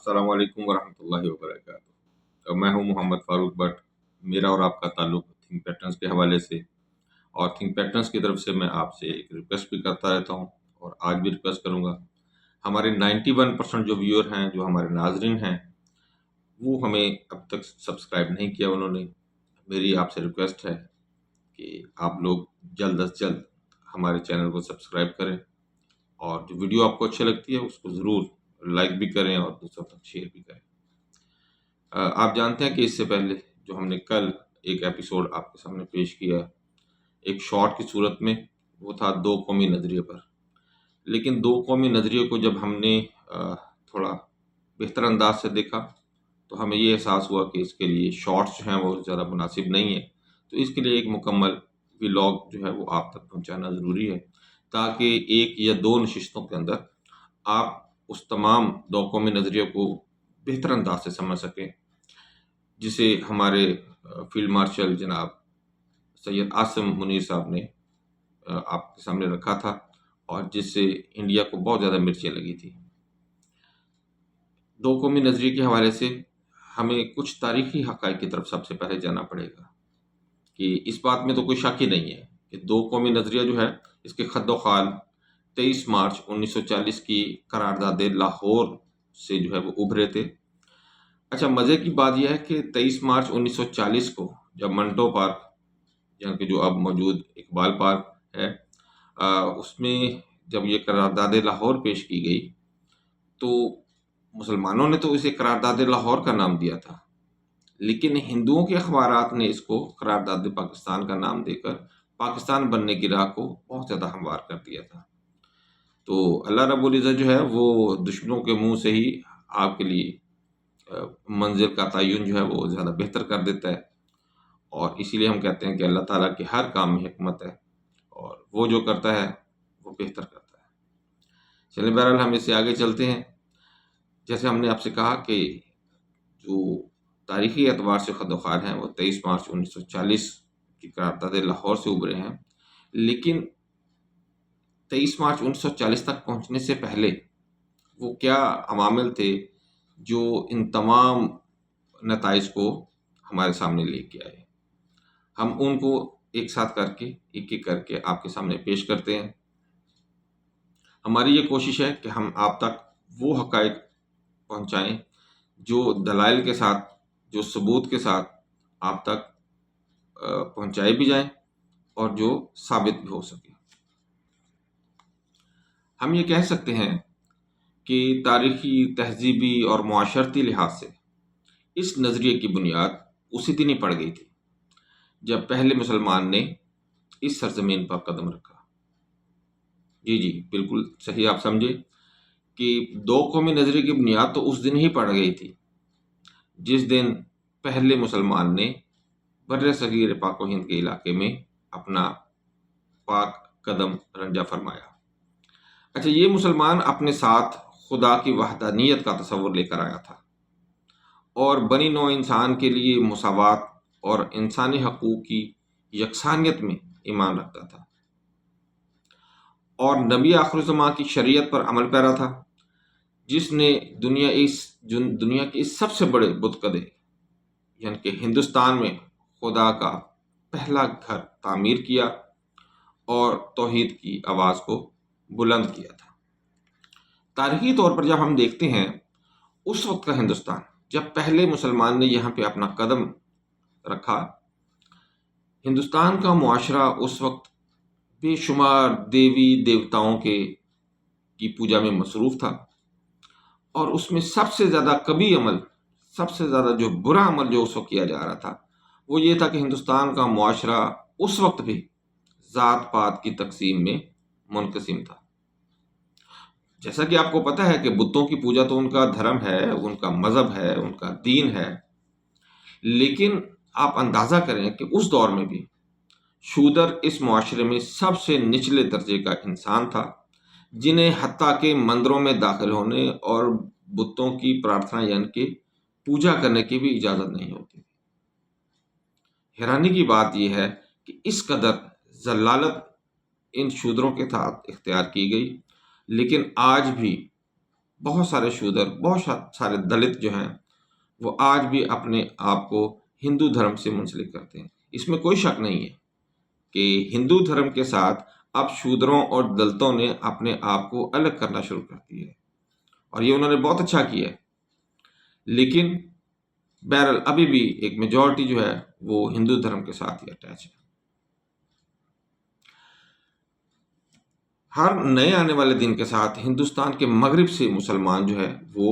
السلام علیکم ورحمۃ اللہ وبرکاتہ۔ میں ہوں محمد فاروق بٹ۔ میرا اور آپ کا تعلق تھنک پیٹرنز کے حوالے سے، اور تھنک پیٹرنز کی طرف سے میں آپ سے ایک ریکویسٹ بھی کرتا رہتا ہوں، اور آج بھی ریکویسٹ کروں گا۔ ہمارے 91% جو ویور ہیں، جو ہمارے ناظرین ہیں، وہ ہمیں اب تک سبسکرائب نہیں کیا انہوں نے۔ میری آپ سے ریکویسٹ ہے کہ آپ لوگ جلد از جلد ہمارے چینل کو سبسکرائب کریں، اور جو ویڈیو آپ کو اچھی لگتی ہے اس کو ضرور لائک بھی کریں اور دوسروں تک شیئر بھی کریں۔ آپ جانتے ہیں کہ اس سے پہلے جو ہم نے کل ایک ایپیسوڈ آپ کے سامنے پیش کیا ایک شارٹ کی صورت میں، وہ تھا دو قومی نظریے پر۔ لیکن دو قومی نظریے کو جب ہم نے تھوڑا بہتر انداز سے دیکھا تو ہمیں یہ احساس ہوا کہ اس کے لیے شارٹس جو ہیں وہ زیادہ مناسب نہیں ہیں، تو اس کے لیے ایک مکمل ولاگ جو ہے وہ آپ تک پہنچانا ضروری ہے، تاکہ ایک یا دو نشستوں کے اندر آپ اس تمام دو قومی نظریے کو بہتر انداز سے سمجھ سکیں، جسے ہمارے فیلڈ مارشل جناب سید عاصم منیر صاحب نے آپ کے سامنے رکھا تھا، اور جس سے انڈیا کو بہت زیادہ مرچیں لگی تھی۔ دو قومی نظریے کے حوالے سے ہمیں کچھ تاریخی حقائق کی طرف سب سے پہلے جانا پڑے گا، کہ اس بات میں تو کوئی شک ہی نہیں ہے کہ دو قومی نظریہ جو ہے اس کے خد و خال 23 مارچ 1940 کی قرارداد لاہور سے جو ہے وہ ابھرے تھے۔ اچھا، مزے کی بات یہ ہے کہ 23 مارچ 1940 کو جب منٹو پارک، یعنی کہ جو اب موجود اقبال پارک ہے، اس میں جب یہ قرارداد لاہور پیش کی گئی تو مسلمانوں نے تو اسے قرارداد لاہور کا نام دیا تھا، لیکن ہندوؤں کے اخبارات نے اس کو قرارداد پاکستان کا نام دے کر پاکستان بننے کی راہ کو بہت زیادہ ہموار کر دیا تھا۔ تو اللہ رب العزت جو ہے وہ دشمنوں کے منہ سے ہی آپ کے لیے منزل کا تعین جو ہے وہ زیادہ بہتر کر دیتا ہے، اور اسی لیے ہم کہتے ہیں کہ اللہ تعالیٰ کے ہر کام میں حکمت ہے، اور وہ جو کرتا ہے وہ بہتر کرتا ہے۔ چلیں، بہرحال ہم اس سے آگے چلتے ہیں۔ جیسے ہم نے آپ سے کہا کہ جو تاریخی اعتبار سے خد و خال ہیں وہ 23 مارچ 1940 کی قرارداد لاہور سے ابھرے ہیں، لیکن 23 مارچ 1940 تک پہنچنے سے پہلے وہ کیا عوامل تھے جو ان تمام نتائج کو ہمارے سامنے لے کے آئے؟ ہم ان کو ایک ساتھ کر کے ایک ایک کر کے آپ کے سامنے پیش کرتے ہیں۔ ہماری یہ کوشش ہے کہ ہم آپ تک وہ حقائق پہنچائیں جو دلائل کے ساتھ، جو ثبوت کے ساتھ آپ تک پہنچائے بھی جائیں اور جو ثابت بھی ہو سکے۔ ہم یہ کہہ سکتے ہیں کہ تاریخی، تہذیبی اور معاشرتی لحاظ سے اس نظریے کی بنیاد اسی دن ہی پڑ گئی تھی جب پہلے مسلمان نے اس سرزمین پر قدم رکھا۔ جی بالکل صحیح آپ سمجھے کہ دو قومی نظریے کی بنیاد تو اس دن ہی پڑ گئی تھی جس دن پہلے مسلمان نے بر صغیر پاک و ہند کے علاقے میں اپنا پاک قدم رنجا فرمایا۔ اچھا، یہ مسلمان اپنے ساتھ خدا کی وحدانیت کا تصور لے کر آیا تھا، اور بنی نوع انسان کے لیے مساوات اور انسانی حقوق کی یکسانیت میں ایمان رکھتا تھا، اور نبی آخر الزماں کی شریعت پر عمل پیرا تھا، جس نے دنیا کے اس سب سے بڑے بت کدے یعنی کہ ہندوستان میں خدا کا پہلا گھر تعمیر کیا اور توحید کی آواز کو بلند کیا تھا۔ تاریخی طور پر جب ہم دیکھتے ہیں اس وقت کا ہندوستان، جب پہلے مسلمان نے یہاں پہ اپنا قدم رکھا، ہندوستان کا معاشرہ اس وقت بے شمار دیوی دیوتاؤں کی پوجا میں مصروف تھا، اور اس میں سب سے زیادہ کبھی عمل، سب سے زیادہ جو برا عمل جو اس وقت کیا جا رہا تھا وہ یہ تھا کہ ہندوستان کا معاشرہ اس وقت بھی ذات پات کی تقسیم میں منقسم تھا۔ جیسا کہ آپ کو پتہ ہے کہ بتوں کی پوجا تو ان کا دھرم ہے، ان کا مذہب ہے، ان کا دین ہے، لیکن آپ اندازہ کریں کہ اس دور میں بھی شودر اس معاشرے میں سب سے نچلے درجے کا انسان تھا، جنہیں حتیٰ کہ مندروں میں داخل ہونے اور بتوں کی پرارتھنا یعنی کہ پوجا کرنے کی بھی اجازت نہیں ہوتی۔ حیرانی کی بات یہ ہے کہ اس قدر ذلالت ان شودروں کے ساتھ اختیار کی گئی، لیکن آج بھی بہت سارے شودر، بہت سارے دلت جو ہیں وہ آج بھی اپنے آپ کو ہندو دھرم سے منسلک کرتے ہیں۔ اس میں کوئی شک نہیں ہے کہ ہندو دھرم کے ساتھ اب شودروں اور دلتوں نے اپنے آپ کو الگ کرنا شروع کر دیا ہے، اور یہ انہوں نے بہت اچھا کیا ہے۔ لیکن بہرحال ابھی بھی ایک میجورٹی جو ہے وہ ہندو دھرم کے ساتھ ہی اٹیچ ہے۔ ہر نئے آنے والے دن کے ساتھ ہندوستان کے مغرب سے مسلمان جو ہے وہ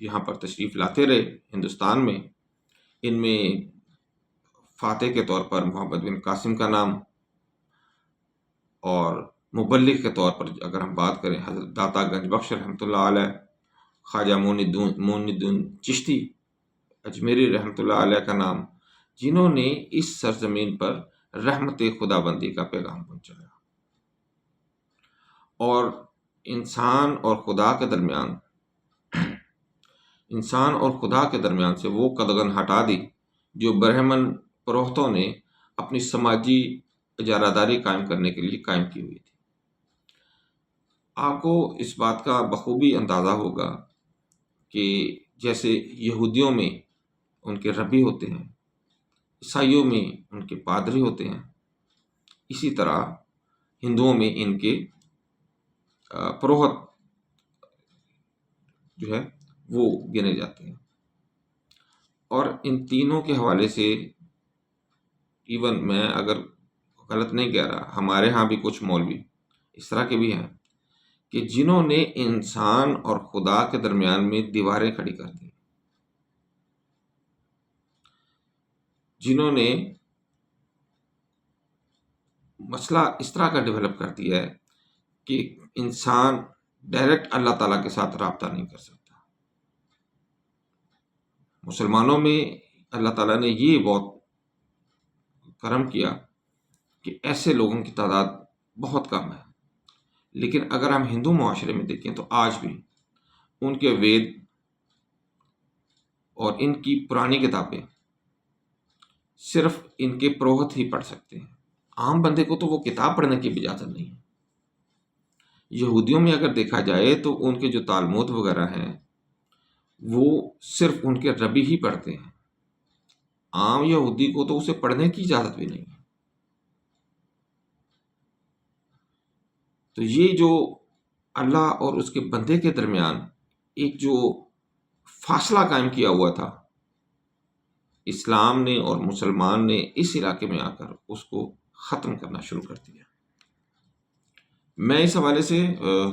یہاں پر تشریف لاتے رہے ہندوستان میں۔ ان میں فاتح کے طور پر محمد بن قاسم کا نام، اور مبلغ کے طور پر اگر ہم بات کریں حضرت داتا گنج بخش رحمۃ اللہ علیہ، خواجہ معین الدین چشتی اجمیری رحمۃ اللہ علیہ کا نام، جنہوں نے اس سرزمین پر رحمت خدا بندی کا پیغام پہنچایا، اور انسان اور خدا کے درمیان سے وہ قدغن ہٹا دی جو برہمن پروہتوں نے اپنی سماجی اجارہ داری قائم کرنے کے لیے قائم کی ہوئی تھی۔ آپ کو اس بات کا بخوبی اندازہ ہوگا کہ جیسے یہودیوں میں ان کے ربی ہوتے ہیں، عیسائیوں میں ان کے پادری ہوتے ہیں، اسی طرح ہندوؤں میں ان کے پروہت جو ہے وہ گنے جاتے ہیں۔ اور ان تینوں کے حوالے سے ایون میں اگر غلط نہیں کہہ رہا، ہمارے ہاں بھی کچھ مولوی اس طرح کے بھی ہیں کہ جنہوں نے انسان اور خدا کے درمیان میں دیواریں کھڑی کر دی، جنہوں نے مسئلہ اس طرح کا ڈیولپ کر دیا ہے کہ انسان ڈائریکٹ اللہ تعالیٰ کے ساتھ رابطہ نہیں کر سکتا۔ مسلمانوں میں اللہ تعالیٰ نے یہ بہت کرم کیا کہ ایسے لوگوں کی تعداد بہت کم ہے، لیکن اگر ہم ہندو معاشرے میں دیکھیں تو آج بھی ان کے وید اور ان کی پرانی کتابیں صرف ان کے پروہت ہی پڑھ سکتے ہیں۔ عام بندے کو تو وہ کتاب پڑھنے کی بھی اجازت نہیں ہے۔ یہودیوں میں اگر دیکھا جائے تو ان کے جو تالمود وغیرہ ہیں وہ صرف ان کے ربی ہی پڑھتے ہیں، عام یہودی کو تو اسے پڑھنے کی اجازت بھی نہیں ہے۔ تو یہ جو اللہ اور اس کے بندے کے درمیان ایک جو فاصلہ قائم کیا ہوا تھا، اسلام نے اور مسلمان نے اس علاقے میں آ کر اس کو ختم کرنا شروع کر دیا۔ میں اس حوالے سے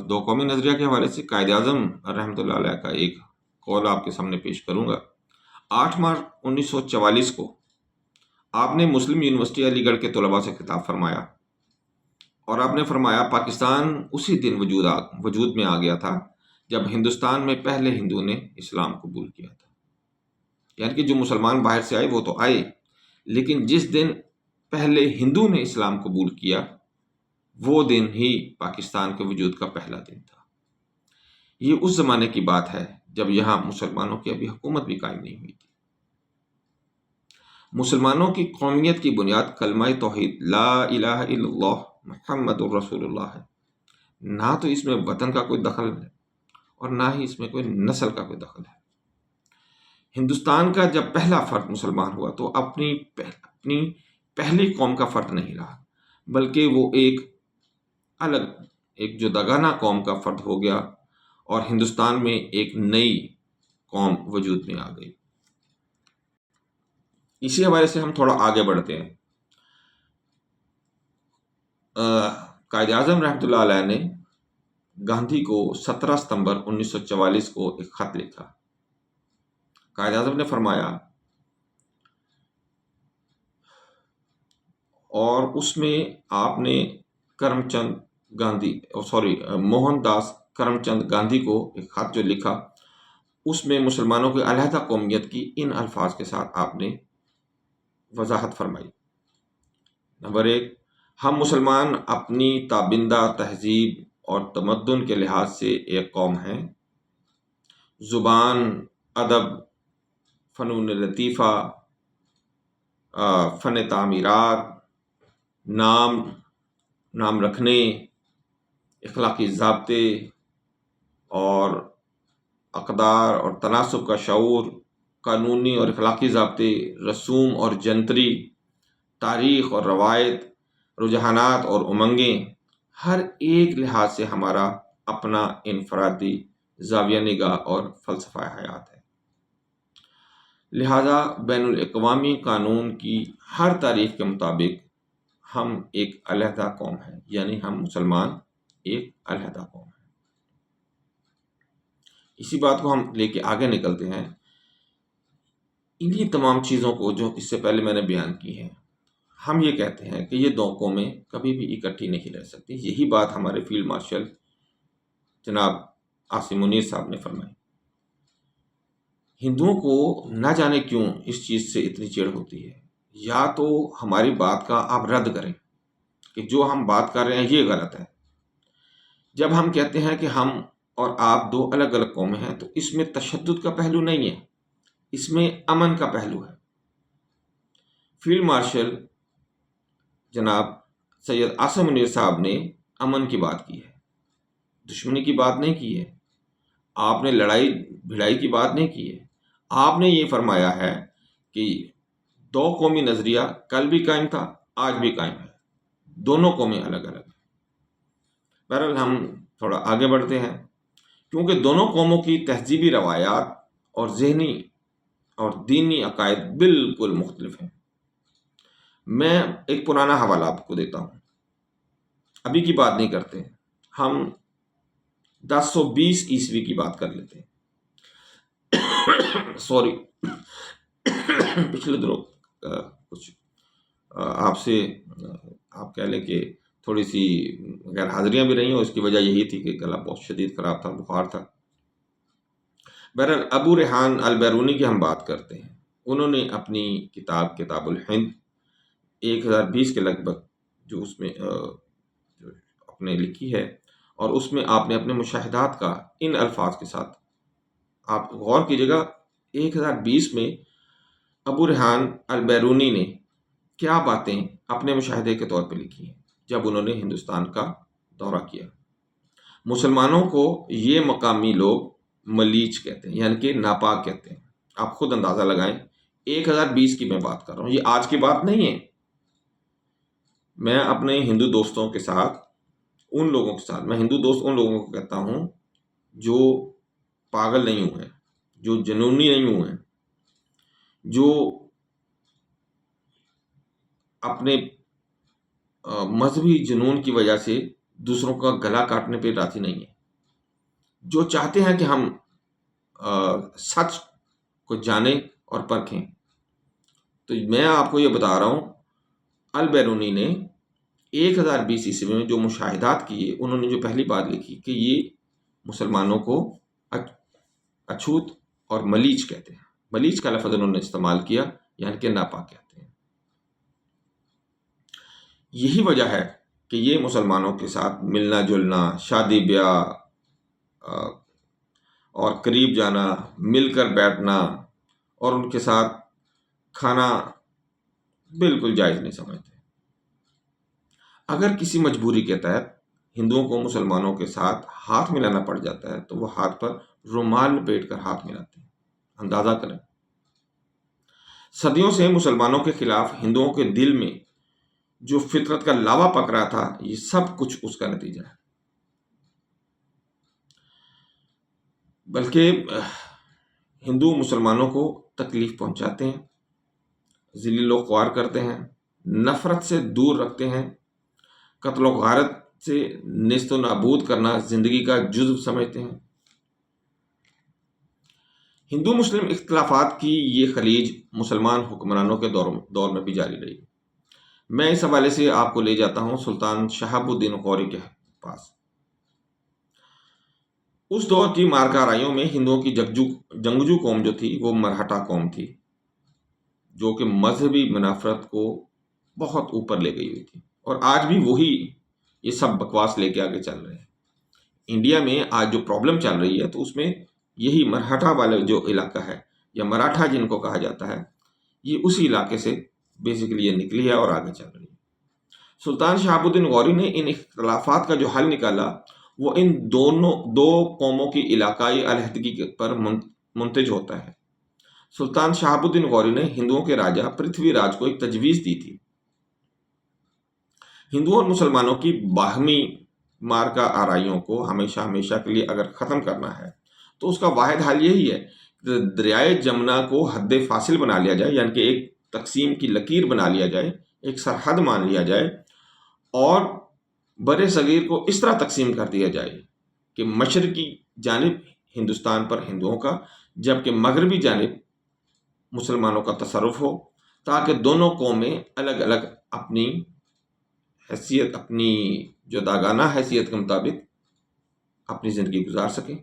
دو قومی نظریہ کے حوالے سے قائد اعظم رحمۃ اللہ علیہ کا ایک قول آپ کے سامنے پیش کروں گا۔ 8 مارچ 1944 کو آپ نے مسلم یونیورسٹی علی گڑھ کے طلباء سے خطاب فرمایا، اور آپ نے فرمایا پاکستان اسی دن وجود میں آ گیا تھا جب ہندوستان میں پہلے ہندو نے اسلام قبول کیا تھا۔ یعنی کہ جو مسلمان باہر سے آئے وہ تو آئے، لیکن جس دن پہلے ہندو نے اسلام قبول کیا وہ دن ہی پاکستان کے وجود کا پہلا دن تھا۔ یہ اس زمانے کی بات ہے جب یہاں مسلمانوں کی ابھی حکومت بھی قائم نہیں ہوئی تھی۔ مسلمانوں کی قومیت کی بنیاد کلمہ توحید لا الہ الا اللہ محمد الرسول اللہ ہے۔ نہ تو اس میں وطن کا کوئی دخل ہے اور نہ ہی اس میں کوئی نسل کا کوئی دخل ہے۔ ہندوستان کا جب پہلا فرد مسلمان ہوا تو اپنی پہلی قوم کا فرد نہیں رہا، بلکہ وہ ایک الگ ایک جداگانہ قوم کا فرد ہو گیا، اور ہندوستان میں ایک نئی قوم وجود میں آ گئی۔ اسی حوالے سے ہم تھوڑا آگے بڑھتے ہیں۔ قائد اعظم رحمۃ اللہ علیہ نے گاندھی کو 17 ستمبر 1944 کو ایک خط لکھا۔ قائد اعظم نے فرمایا، اور اس میں آپ نے موہن داس کرم چند گاندھی کو ایک خط جو لکھا، اس میں مسلمانوں کی علیحدہ قومیت کی ان الفاظ کے ساتھ آپ نے وضاحت فرمائی۔ نمبر 1، ہم مسلمان اپنی تابندہ تہذیب اور تمدن کے لحاظ سے ایک قوم ہیں۔ زبان، ادب، فنون لطیفہ، فن تعمیرات، نام رکھنے، اخلاقی ضابطے، اور اقدار اور تناسب کا شعور، قانونی اور اخلاقی ضابطے، رسوم اور جنتری، تاریخ اور روایت، رجحانات اور امنگیں، ہر ایک لحاظ سے ہمارا اپنا انفرادی زاویہ نگاہ اور فلسفہ حیات ہے۔ لہذا بین الاقوامی قانون کی ہر تعریف کے مطابق ہم ایک علیحدہ قوم ہیں، یعنی ہم مسلمان ایک علیحدہ قوم ہیں۔ اسی بات کو ہم لے کے آگے نکلتے ہیں۔ انہی تمام چیزوں کو جو اس سے پہلے میں نے بیان کی ہیں، ہم یہ کہتے ہیں کہ یہ دو قومیں کبھی بھی اکٹھی نہیں رہ سکتی۔ یہی بات ہمارے فیلڈ مارشل جناب عاصم منیر صاحب نے فرمائی۔ ہندوؤں کو نہ جانے کیوں اس چیز سے اتنی چڑ ہوتی ہے، یا تو ہماری بات کا آپ رد کریں کہ جو ہم بات کر رہے ہیں یہ غلط ہے۔ جب ہم کہتے ہیں کہ ہم اور آپ دو الگ الگ قومیں ہیں، تو اس میں تشدد کا پہلو نہیں ہے، اس میں امن کا پہلو ہے۔ فیلڈ مارشل جناب سید عاصم منیر صاحب نے امن کی بات کی ہے، دشمنی کی بات نہیں کی ہے۔ آپ نے لڑائی بھڑائی کی بات نہیں کی ہے۔ آپ نے یہ فرمایا ہے کہ دو قومی نظریہ کل بھی قائم تھا، آج بھی قائم ہے، دونوں قومیں الگ الگ ہیں۔ بہرحال ہم تھوڑا آگے بڑھتے ہیں، کیونکہ دونوں قوموں کی تہذیبی روایات اور ذہنی اور دینی عقائد بالکل مختلف ہیں۔ میں ایک پرانا حوالہ آپ کو دیتا ہوں، ابھی کی بات نہیں کرتے، ہم 1020 عیسوی کی بات کر لیتے ہیں۔ سوری، پچھلے دنوں کچھ آپ سے آپ کہہ لیں کہ تھوڑی سی غیر حاضریاں بھی رہی ہیں، اس کی وجہ یہی تھی کہ گلا بہت شدید خراب تھا، بخار تھا۔ بہرحال ابو ریحان البیرونی کی ہم بات کرتے ہیں۔ انہوں نے اپنی کتاب الہند 1020 کے لگ بھگ جو اس میں جو اپنے لکھی ہے، اور اس میں آپ نے اپنے مشاہدات کا ان الفاظ کے ساتھ، آپ غور کیجیے گا، 1020 میں ابو ریحان البیرونی نے کیا باتیں اپنے مشاہدے کے طور پہ لکھی ہیں جب انہوں نے ہندوستان کا دورہ کیا۔ مسلمانوں کو یہ مقامی لوگ ملیچ کہتے ہیں، یعنی کہ ناپاک کہتے ہیں۔ آپ خود اندازہ لگائیں، 1020 کی میں بات کر رہا ہوں، یہ آج کی بات نہیں ہے۔ میں اپنے ہندو دوستوں کے ساتھ، ان لوگوں کے ساتھ، میں ہندو دوست ان لوگوں کو کہتا ہوں جو پاگل نہیں ہوئے، جو جنونی نہیں ہوئے، جو اپنے مذہبی جنون کی وجہ سے دوسروں کا گلا کاٹنے پہ راضی نہیں ہے، جو چاہتے ہیں کہ ہم سچ کو جانیں اور پرکھیں۔ تو میں آپ کو یہ بتا رہا ہوں، البیرونی نے 1020 عیسوی میں جو مشاہدات کیے، انہوں نے جو پہلی بات لکھی کہ یہ مسلمانوں کو اچھوت اور ملیچ کہتے ہیں۔ ملیچ کا لفظ انہوں نے استعمال کیا، یعنی کہ ناپاک کہتے ہیں۔ یہی وجہ ہے کہ یہ مسلمانوں کے ساتھ ملنا جلنا، شادی بیاہ اور قریب جانا، مل کر بیٹھنا اور ان کے ساتھ کھانا بالکل جائز نہیں سمجھتے۔ اگر کسی مجبوری کے تحت ہندوؤں کو مسلمانوں کے ساتھ ہاتھ ملانا پڑ جاتا ہے تو وہ ہاتھ پر رومال لپیٹ کر ہاتھ ملاتے ہیں۔ اندازہ کریں، صدیوں سے مسلمانوں کے خلاف ہندوؤں کے دل میں جو فطرت کا لاوا پک رہا تھا، یہ سب کچھ اس کا نتیجہ ہے۔ بلکہ ہندو مسلمانوں کو تکلیف پہنچاتے ہیں، ذلیل و خوار کرتے ہیں، نفرت سے دور رکھتے ہیں، قتل و غارت سے نیست و نابود کرنا زندگی کا جزو سمجھتے ہیں۔ ہندو مسلم اختلافات کی یہ خلیج مسلمان حکمرانوں کے دور میں بھی جاری رہی۔ میں اس حوالے سے آپ کو لے جاتا ہوں سلطان شہاب الدین غوری کے پاس۔ اس دور کی مارکارائیوں میں ہندوؤں کی جنگجو قوم جو تھی وہ مرہٹا قوم تھی، جو کہ مذہبی منافرت کو بہت اوپر لے گئی ہوئی تھی، اور آج بھی وہی یہ سب بکواس لے کے آگے چل رہے ہیں۔ انڈیا میں آج جو پرابلم چل رہی ہے، تو اس میں یہی مرہٹا والے جو علاقہ ہے، یا مراٹھا جن کو کہا جاتا ہے، یہ اسی علاقے سے بیسیکلی یہ نکلی ہے اور آگے چل رہی ہے۔ سلطان شہاب الدین غوری نے ان اختلافات کا جو حل نکالا، وہ ان دو قوموں کی علاقائی علیحدگی پر منتج ہوتا ہے۔ سلطان شہاب الدین غوری نے ہندوؤں کے راجا پرتھوی راج کو ایک تجویز دی تھی۔ ہندوؤں اور مسلمانوں کی باہمی مارکا آرائیوں کو ہمیشہ کے لیے اگر ختم کرنا ہے تو اس کا واحد حل یہی ہے کہ دریائے جمنا کو حد فاصل بنا لیا جائے، یعنی کہ ایک تقسیم کی لکیر بنا لیا جائے، ایک سرحد مان لیا جائے، اور بر صغیر کو اس طرح تقسیم کر دیا جائے کہ مشرقی جانب ہندوستان پر ہندوؤں کا، جبکہ مغربی جانب مسلمانوں کا تصرف ہو، تاکہ دونوں قومیں الگ الگ اپنی حیثیت، اپنی جداگانہ حیثیت کے مطابق اپنی زندگی گزار سکیں،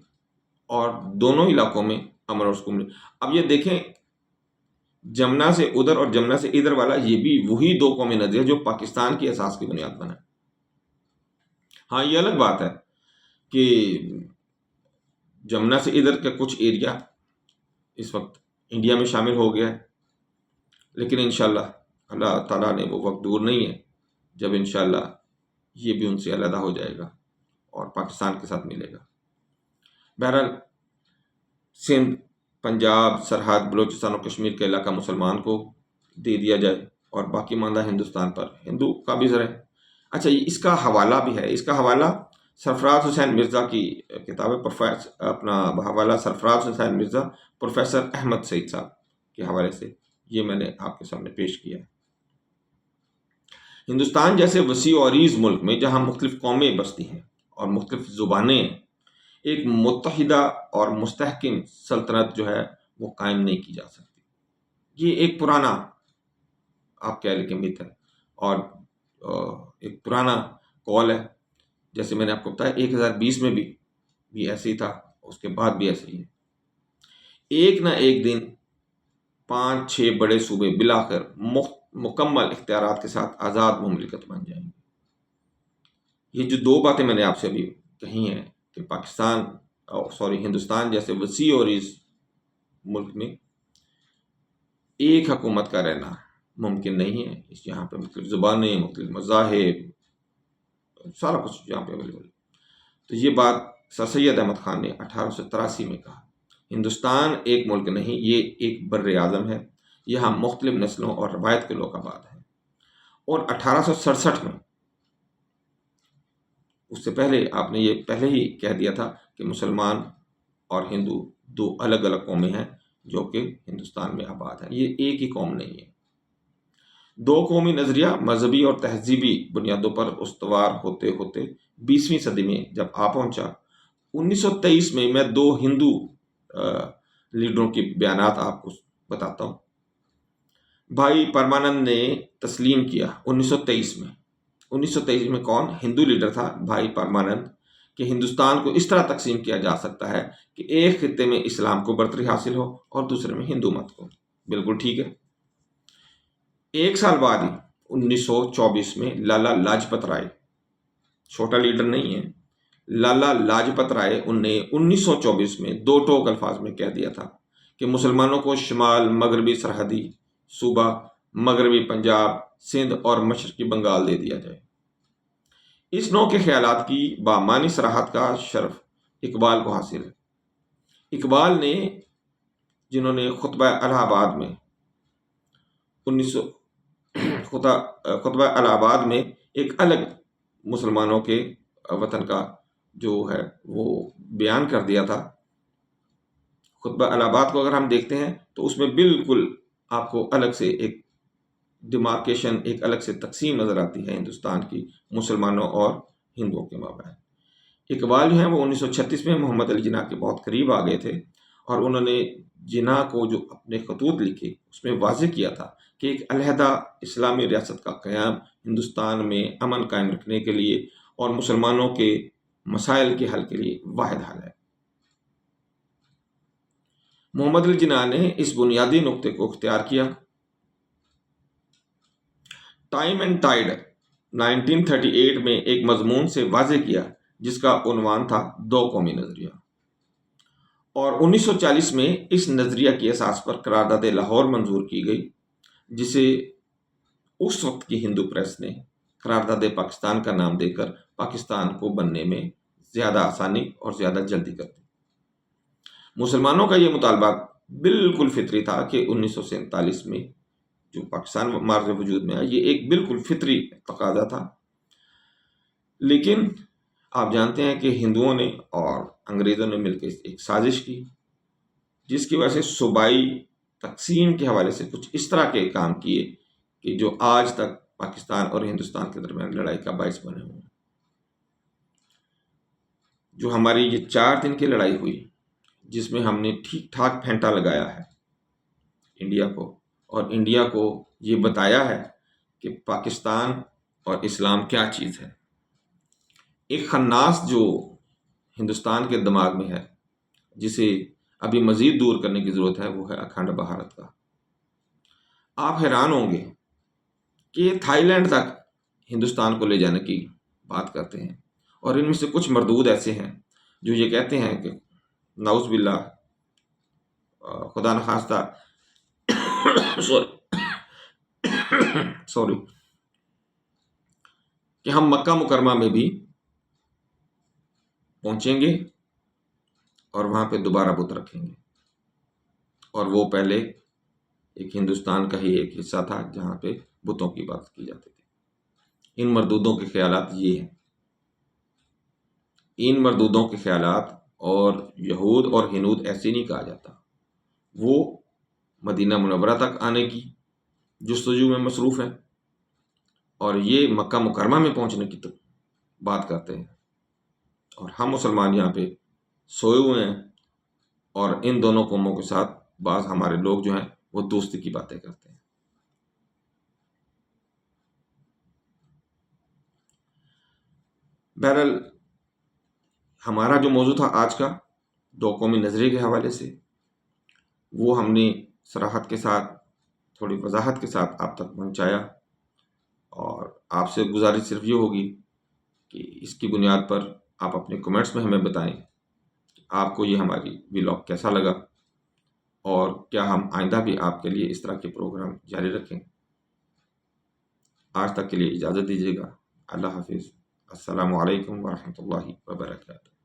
اور دونوں علاقوں میں امن اور سکون ملے۔ اب یہ دیکھیں، جمنا سے ادھر اور جمنا سے ادھر والا، یہ بھی وہی دو قومی نظریہ جو پاکستان کی اساس کی بنیاد بنا ہے۔ ہاں، یہ الگ بات ہے کہ جمنا سے ادھر کا کچھ ایریا اس وقت انڈیا میں شامل ہو گیا ہے، لیکن انشاءاللہ اللہ تعالیٰ نے وہ وقت دور نہیں ہے جب انشاءاللہ یہ بھی ان سے علیحدہ ہو جائے گا اور پاکستان کے ساتھ ملے گا۔ بہرحال، سندھ، پنجاب، سرحد، بلوچستان اور کشمیر کا علاقہ مسلمان کو دے دیا جائے، اور باقی ماندہ ہندوستان پر ہندو قابض رہے۔ اچھا، اس کا حوالہ بھی ہے، اس کا حوالہ سرفراز حسین مرزا کی کتاب ہے، اپنا حوالہ سرفراز حسین مرزا پروفیسر احمد سعید صاحب کے حوالے سے یہ میں نے آپ کے سامنے پیش کیا ہے۔ ہندوستان جیسے وسیع و عریض ملک میں جہاں مختلف قومیں بستی ہیں اور مختلف زبانیں، ایک متحدہ اور مستحکم سلطنت جو ہے وہ قائم نہیں کی جا سکتی۔ یہ ایک پرانا، آپ کہہ لیں کہ مت ہے، اور ایک پرانا قول ہے۔ جیسے میں نے آپ کو بتایا 1020 میں بھی ایسے ہی تھا، اس کے بعد بھی ایسے ہی ہے۔ ایک نہ ایک دن 5-6 بڑے صوبے بلاخر مکمل اختیارات کے ساتھ آزاد مملکت بن جائیں گے۔ یہ جو دو باتیں میں نے آپ سے ابھی کہی ہیں کہ ہندوستان جیسے وسیع اور عریض ملک میں ایک حکومت کا رہنا ممکن نہیں ہے، یہاں پہ مختلف زبانیں، مختلف مذاہب، سارا کچھ یہاں پہ اویلیبل ہے۔ تو یہ بات سر سید احمد خان نے 1883 میں کہا، ہندوستان ایک ملک نہیں، یہ ایک بر اعظم ہے، یہاں مختلف نسلوں اور روایت کے لوگ آباد ہیں۔ اور 1867 میں، اس سے پہلے آپ نے یہ پہلے ہی کہہ دیا تھا کہ مسلمان اور ہندو دو الگ الگ قومیں ہیں جو کہ ہندوستان میں آباد ہیں، یہ ایک ہی قوم نہیں ہے۔ دو قومی نظریہ مذہبی اور تہذیبی بنیادوں پر استوار ہوتے ہوتے 20ویں صدی میں جب آ پہنچا، 1923 میں دو ہندو لیڈروں کے بیانات آپ کو بتاتا ہوں۔ بھائی پرمانند نے تسلیم کیا 1923 میں کون ہندو لیڈر تھا؟ بھائی پرمانند، کہ ہندوستان کو اس طرح تقسیم کیا جا سکتا ہے کہ ایک خطے میں اسلام کو برتری حاصل ہو اور دوسرے میں ہندو مت کو۔ بالکل ٹھیک ہے۔ ایک سال بعد ہی 1924 میں لالا لاجپت رائے، چھوٹا لیڈر نہیں ہے، لالا لاجپت رائے نے 1924 میں دو ٹوک الفاظ میں کہہ دیا تھا کہ مسلمانوں کو شمال مغربی سرحدی صوبہ مغربی پنجاب، سندھ اور مشرقی بنگال دے دیا جائے۔ اس نوع کے خیالات کی بامعنی صراحت کا شرف اقبال کو حاصل ہے۔ اقبال نے، جنہوں نے خطبہ الہ آباد میں خطبہ الہ آباد میں ایک الگ مسلمانوں کے وطن کا جو ہے وہ بیان کر دیا تھا، خطبہ الہ آباد کو اگر ہم دیکھتے ہیں تو اس میں بالکل آپ کو الگ سے ایک ڈیمارکیشن، ایک الگ سے تقسیم نظر آتی ہے ہندوستان کی مسلمانوں اور ہندوؤں کے مابین۔ اقبال جو ہیں وہ 1936 میں محمد علی جناح کے بہت قریب آ گئے تھے، اور انہوں نے جناح کو جو اپنے خطوط لکھے اس میں واضح کیا تھا کہ ایک علیحدہ اسلامی ریاست کا قیام ہندوستان میں امن قائم رکھنے کے لیے اور مسلمانوں کے مسائل کے حل کے لیے واحد حل ہے۔ محمد علی جناح نے اس بنیادی نقطے کو اختیار کیا۔ ٹائم اینڈ ٹائیڈ 1938 میں ایک مضمون سے واضح کیا جس کا عنوان تھا دو قومی نظریہ، اور 1940 میں اس نظریہ کی اساس پر قرارداد لاہور منظور کی گئی، جسے اس وقت کی ہندو پریس نے قرارداد پاکستان کا نام دے کر پاکستان کو بننے میں زیادہ آسانی اور زیادہ جلدی کرتے. مسلمانوں کا یہ مطالبہ بالکل فطری تھا کہ 1947 میں جو پاکستان مارز وجود میں آیا، یہ ایک بالکل فطری تقاضا تھا. لیکن آپ جانتے ہیں کہ ہندوؤں نے اور انگریزوں نے مل کے ایک سازش کی، جس کی وجہ سے صوبائی تقسیم کے حوالے سے کچھ اس طرح کے کام کیے کہ جو آج تک پاکستان اور ہندوستان کے درمیان لڑائی کا باعث بنے ہوئے ہیں. جو ہماری یہ 4 دن کی لڑائی ہوئی، جس میں ہم نے ٹھیک ٹھاک پھینٹا لگایا ہے انڈیا کو، اور انڈیا کو یہ بتایا ہے کہ پاکستان اور اسلام کیا چیز ہے. ایک خناس جو ہندوستان کے دماغ میں ہے، جسے ابھی مزید دور کرنے کی ضرورت ہے، وہ ہے اکھنڈ بھارت کا. آپ حیران ہوں گے کہ تھائی لینڈ تک ہندوستان کو لے جانے کی بات کرتے ہیں، اور ان میں سے کچھ مردود ایسے ہیں جو یہ کہتے ہیں کہ نعوذ باللہ، خدا نخواستہ سوری، کہ ہم مکہ مکرمہ میں بھی پہنچیں گے اور وہاں پہ دوبارہ بت رکھیں گے، اور وہ پہلے ایک ہندوستان کا ہی ایک حصہ تھا جہاں پہ بتوں کی بات کی جاتی تھی. ان مردودوں کے خیالات یہ ہیں. ان مردودوں کے خیالات، اور یہود اور ہنود ایسے نہیں کہا جاتا، وہ مدینہ منورہ تک آنے کی جستجو میں مصروف ہیں، اور یہ مکہ مکرمہ میں پہنچنے کی بات کرتے ہیں، اور ہم مسلمان یہاں پہ سوئے ہوئے ہیں، اور ان دونوں قوموں کے ساتھ بعض ہمارے لوگ جو ہیں وہ دوستی کی باتیں کرتے ہیں. بہرحال ہمارا جو موضوع تھا آج کا 2 قومی نظریے کے حوالے سے، وہ ہم نے صراحت کے ساتھ، تھوڑی وضاحت کے ساتھ آپ تک پہنچایا، اور آپ سے گزارش صرف یہ ہوگی کہ اس کی بنیاد پر آپ اپنے کمنٹس میں ہمیں بتائیں کہ آپ کو یہ ہماری ولاگ کیسا لگا، اور کیا ہم آئندہ بھی آپ کے لیے اس طرح کے پروگرام جاری رکھیں. آج تک کے لیے اجازت دیجیے گا. اللہ حافظ. السلام علیکم ورحمۃ اللہ وبرکاتہ.